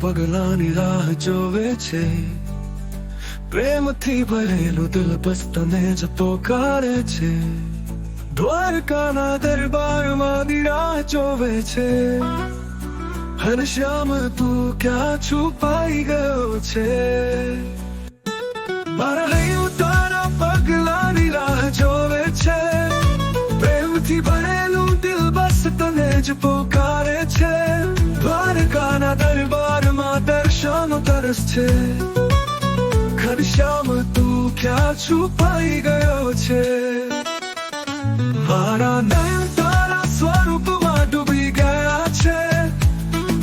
પગલાની રાહ જોવે છે. પ્રેમથી ભરેલું દિલ બસ તને જ પોકારે છે. દ્વારકાના દરબારમાં રાહ જોવે છે. ઘનશ્યામ તું ક્યાં છુપાઈ ગયો છે? મારા હૈયું તારા પગલાની રાહ જોવે છે. પ્રેમથી ભરેલું દિલ બસ તને જ પોકારે છે. દ્વારકાના દરબારમાં દર્શનનો તરસ છે. ઘનશ્યામ તું ક્યાં છુપાઈ ગયો છે? મારા નયન તારા સ્વરૂપમાં ડૂબી ગયા છે.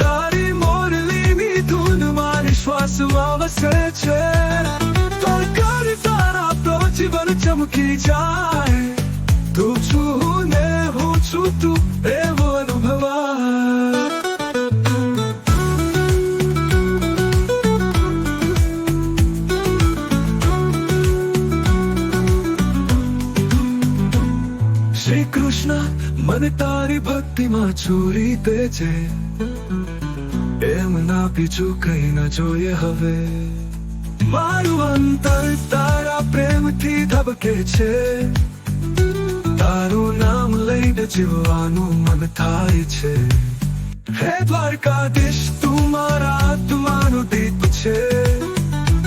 તારી મોરલીની ધૂનમાં શ્વાસમાં વસે છે. દ્વારકાની તારા તો જીવન ચમકી જાય. તું છું ને હું છું તું એવો અનુભવાય. શ્રી કૃષ્ણ મને તારી ભક્તિમાં ચોરી દે છે. એમ ના બીજું કઈ ન જોઈએ હવે. મારું અંતર તારા પ્રેમથી ધબકે છે. તારું નામ લઈને જીવવાનું મન થાય છે. હે દ્વારકાધીશ તું મારા આત્માનો દીપ છે.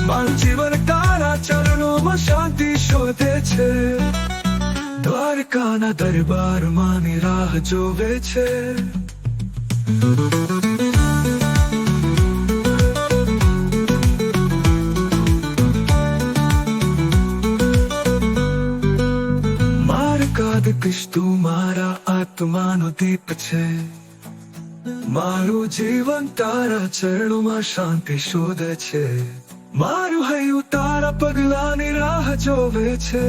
મારું જીવન તારા ચરણોમાં શાંતિ શોધે છે. દ્વારકાના દરબારમાં રાહ જોવે છે. દ્વારકાધીશ તું મારા આત્માનો દીપ છે. મારું જીવન તારા ચરણોમાં શાંતિ શોધે છે. મારું હૈયું તારા પગલાની રાહ જોવે છે.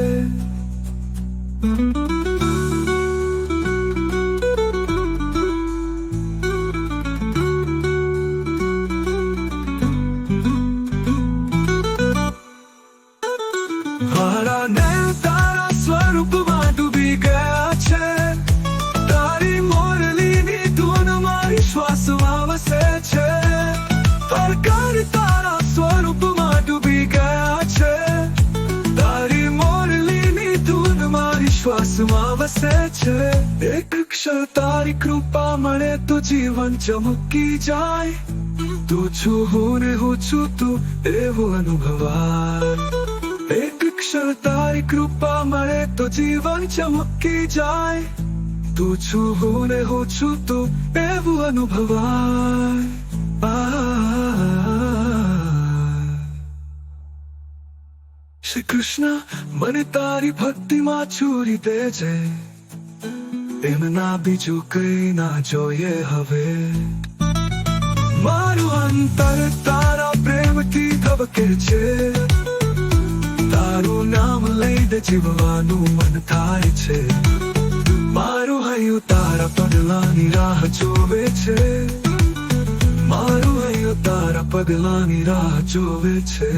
મારા નયન તારા સ્વરૂપમાં ડૂબી ગયા છે. તારી મોરલીની ધૂન મારી શ્વાસમાં વસે છે. દ્વારકાની તારા સ્વરૂપમાં ડૂબી ગયા છે. તારી મોરલીની ધૂન મારી શ્વાસમાં વસે છે. એક ક્ષણ તારી કૃપા મળે તો જીવન ચમકી જાય. તું છું હું ને હું છું તું એવો અનુભવાય. એક ક્ષણ તારી કૃપા મળે તો જીવન ચમકી જાય. તું છું હું ને હું છું તું એવું અનુભવાય. શ્રી કૃષ્ણ મને તારી ભક્તિમાં ચોરી દે છે. એમ ના બીજું કઈ ના જોઈએ હવે. મારું અંતર તારા પ્રેમથી ધબકે છે. તારું નામ લઈને જીવવાનું મન થાય છે. મારું હૈયું તારા પગલાની રાહ જોવે છે. મારું હૈયું તારા પગલાની રાહ જોવે છે.